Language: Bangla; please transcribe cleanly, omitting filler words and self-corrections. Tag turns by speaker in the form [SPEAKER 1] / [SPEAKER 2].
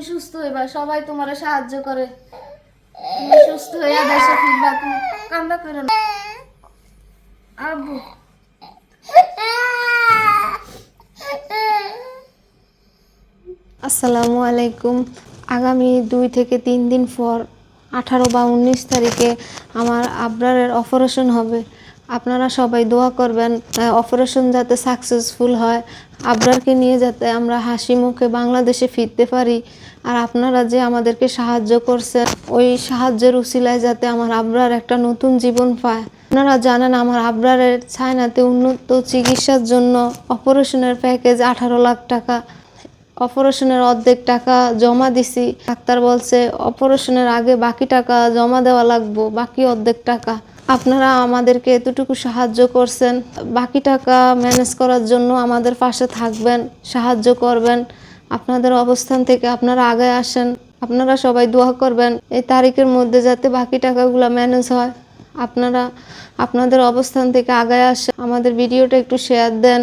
[SPEAKER 1] তুমি সুস্থ হইবা, সবাই তোমার সাহায্য করে। তুমি সুস্থ হইয়া দেশে ফিরবা, তুমি কান্না করো না। আব্বু
[SPEAKER 2] আসসালামু আলাইকুম। আগামী 2 থেকে 3 দিন পর 18 বা 19 তারিখে আমার আবরারের অপারেশন হবে। আপনারা সবাই দোয়া করবেন অপারেশন যাতে সাকসেসফুল হয়, আবরারকে নিয়ে যাতে আমরা হাসি মুখে বাংলাদেশে ফিরতে পারি। আর আপনারা যে আমাদেরকে সাহায্য করছেন, ওই সাহায্যের উসিলায় যাতে আমার আবরার একটা নতুন জীবন পায়। আপনারা জানেন আমার আবরারের চায়নাতে উন্নত চিকিৎসার জন্য অপারেশনের প্যাকেজ 18 লাখ টাকা। অপারেশনের অর্ধেক টাকা জমা দিছি। ডাক্তার বলছে অপারেশনের আগে বাকি টাকা জমা দেওয়া লাগবে, বাকি অর্ধেক টাকা। আপনারা আমাদেরকে এতটুকু সাহায্য করছেন, বাকি টাকা ম্যানেজ করার জন্য আমাদের পাশে থাকবেন, সাহায্য করবেন। আপনাদের অবস্থান থেকে আপনারা আগে আসেন। আপনারা সবাই দোয়া করবেন এই তারিখের মধ্যে যাতে বাকি টাকাগুলো ম্যানেজ হয়। আপনারা আপনাদের অবস্থান থেকে আগায় আসেন, আমাদের ভিডিওটা একটু শেয়ার দেন।